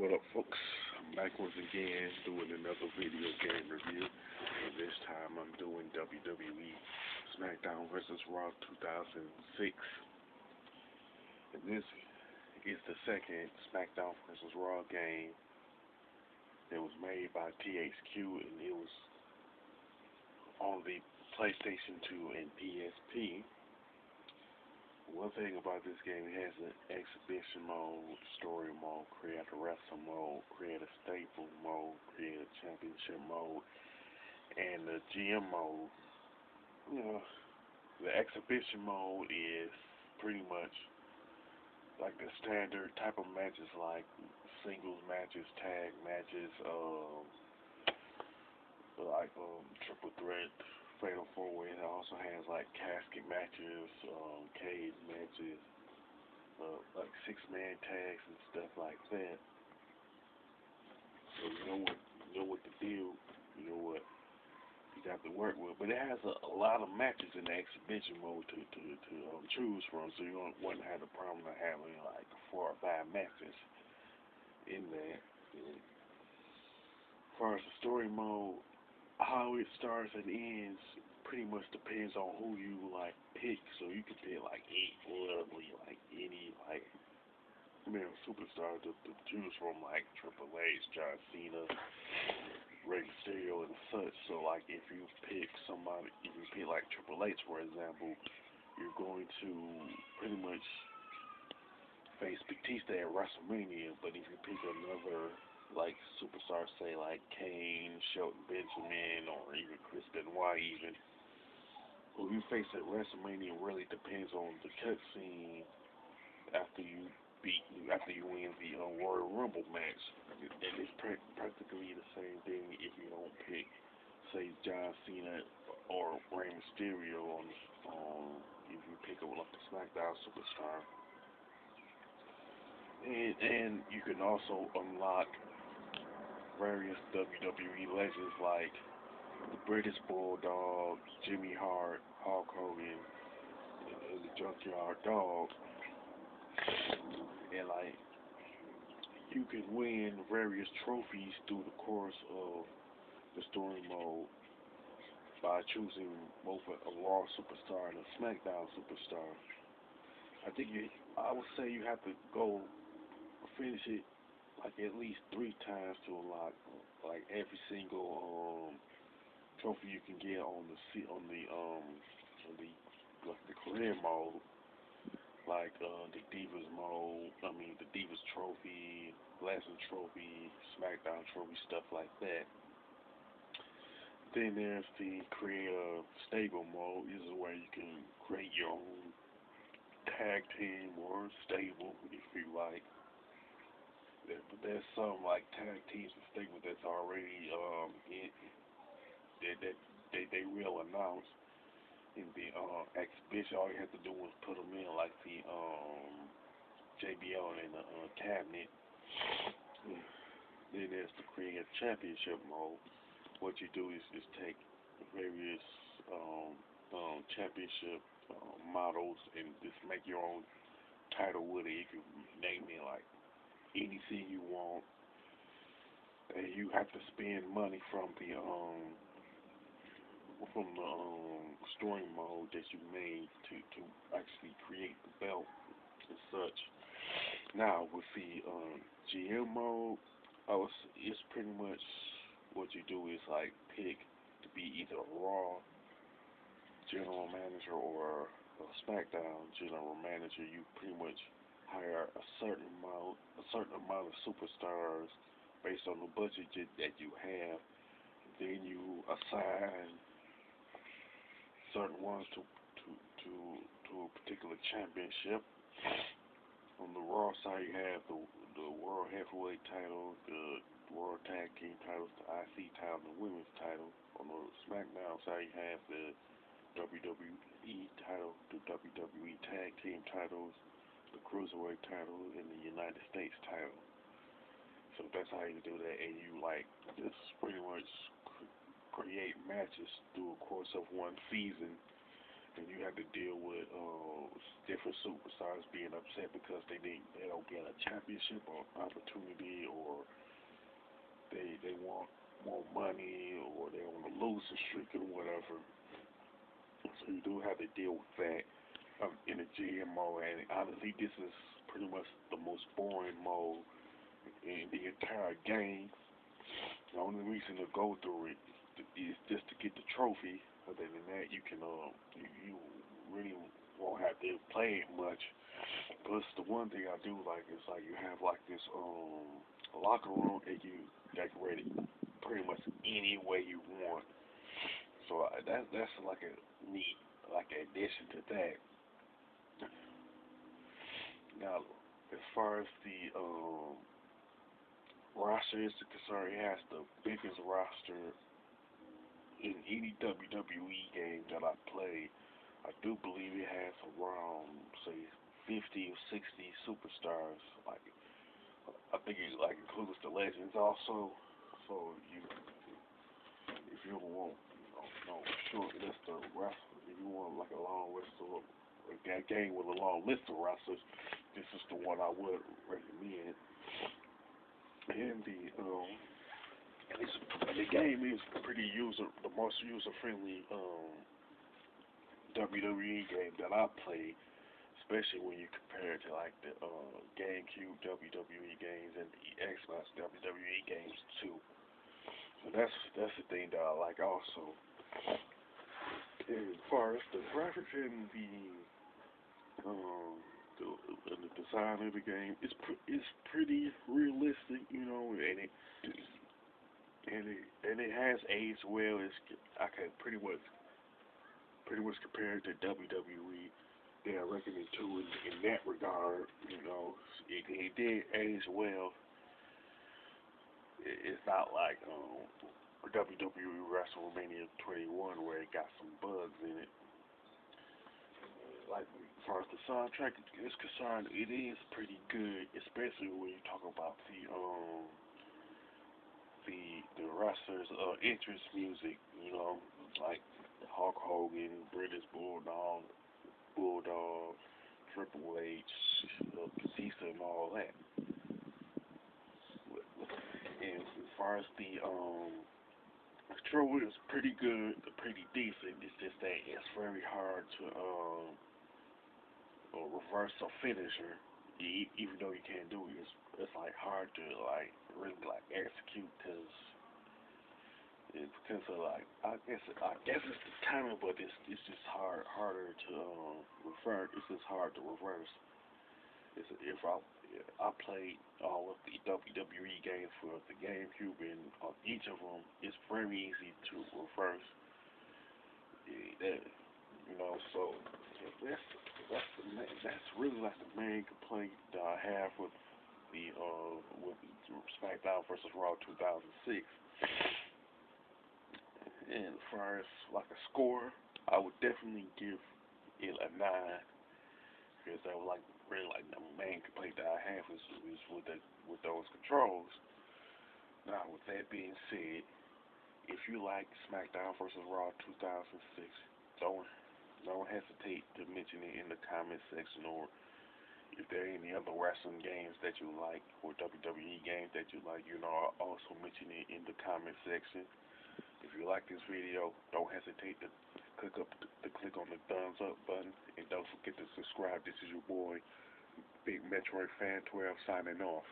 What up, folks? I'm back once again doing another video game review. And this time I'm doing WWE Smackdown vs. Raw 2006. And this is the second Smackdown vs. Raw game that was made by THQ, and it was on the PlayStation 2 and PSP. One thing about this game, it has an exhibition mode, story mode, create a wrestle mode, create a staple mode, create a championship mode, and the GM mode. You know, the exhibition mode is pretty much like the standard type of matches, like singles matches, tag matches, triple threat, fatal four-way. It also has like casket matches, cage matches, like six-man tags and stuff like that. So you know what to do. You know what you got to work with. But it has a lot of matches in the exhibition mode to choose from. So you wouldn't have the problem of having like 4 or 5 matches in there. And as far as the story mode, how it starts and ends pretty much depends on who you like pick. So you can pick like literally like any like superstar to choose from, like Triple H, John Cena, Rey Mysterio, and such. So like if you pick like Triple H, for example, you're going to pretty much face Batista at WrestleMania. But if you pick another like superstars, say like Kane, Shelton Benjamin, or even Chris Benoit, even who you face at WrestleMania really depends on the cutscene after you win the Royal Rumble match. And it's practically the same thing if you don't pick, say, John Cena or Rey Mysterio if you pick up like a SmackDown superstar. And you can also unlock various WWE legends like the British Bulldog, Jimmy Hart, Hulk Hogan, and the Junkyard Dog. And like you can win various trophies through the course of the story mode by choosing both a Raw superstar and a SmackDown superstar. I would say you have to go finish it like at least 3 times to unlock like every single trophy you can get on the like the career mode, like the Divas mode. The Divas trophy, Lesnar trophy, SmackDown trophy, stuff like that. Then there's the creative stable mode. This is where you can create your own tag team or stable if you like. But there's some like tag teams and stables that's already they will announce in the exhibition. All you have to do is put them in like the JBL in the cabinet. Then there's the creative championship mode. What you do is take various championship models and just make your own title with it. You can name it like anything you want, and you have to spend money from the story mode that you made to actually create the belt and such. Now with the GM mode, it's pretty much what you do is like pick to be either a Raw general manager or a SmackDown general manager. You pretty much hire a certain amount of superstars based on the budget that you have. Then you assign certain ones to a particular championship. On the Raw side, you have the World Heavyweight title, the World Tag Team titles, the IC title, and the Women's title. On the SmackDown side, you have the WWE title, the WWE Tag Team titles, the Cruiserweight title, and the United States title. So that's how you do that, and you like just pretty much create matches through the course of one season, and you have to deal with different superstars being upset because they don't get a championship or opportunity, or they want more money, or they want to lose a streak or whatever. So you do have to deal with that in the GM mode. And honestly, this is pretty much the most boring mode in the entire game. The only reason to go through it is just to get the trophy. Other than that, you really won't have to play it much. Plus, the one thing I do like is like you have like this locker room that you decorate it pretty much any way you want. So that's like a neat like addition to that. Now, as far as the roster is concerned, it has the biggest roster in any WWE game that I play. I do believe it has around say 50 or 60 superstars. Like I think it like includes the legends also. So if you want short list of wrestlers, if you want like a long list of a game with a long list of wrestlers, this is the one I would recommend. And the game is pretty the most user friendly WWE game that I play, especially when you compare it to like the GameCube WWE games and the Xbox WWE games too. So that's the thing that I like also. And as far as the graphics and um the design of the game, it's pretty realistic, and it has aged well. I can pretty much compare it to WWE. They are reckoning too in that regard. It did age well. It's not like WWE WrestleMania 21 where it got some bugs in it. Like as far as the soundtrack is concerned, it is pretty good, especially when you talk about the wrestlers' entrance music. Like Hulk Hogan, British Bulldog, Triple H, Batista, and all that. And as far as the control is pretty good, pretty decent. It's just that it's very hard to reverse a finisher. Even though you can't do it, it's like hard to like really like execute because of like I guess it's the timing, but it's just harder to reverse. It's just hard to reverse. If I played all of the WWE games for the GameCube, and on each of them, it's very easy to reverse. That, so that's that's really like the main complaint that I have with SmackDown versus Raw 2006. And as far as like a score, I would definitely give it a 9, because that was like really like the main complaint that I have is with those controls. Now, with that being said, if you like SmackDown versus Raw 2006, don't don't hesitate to mention it in the comment section, or if there are any other wrestling games that you like or WWE games that you like, also mention it in the comment section. If you like this video, don't hesitate to click on the thumbs up button, and don't forget to subscribe. This is your boy, Big Metroid Fan 12, signing off.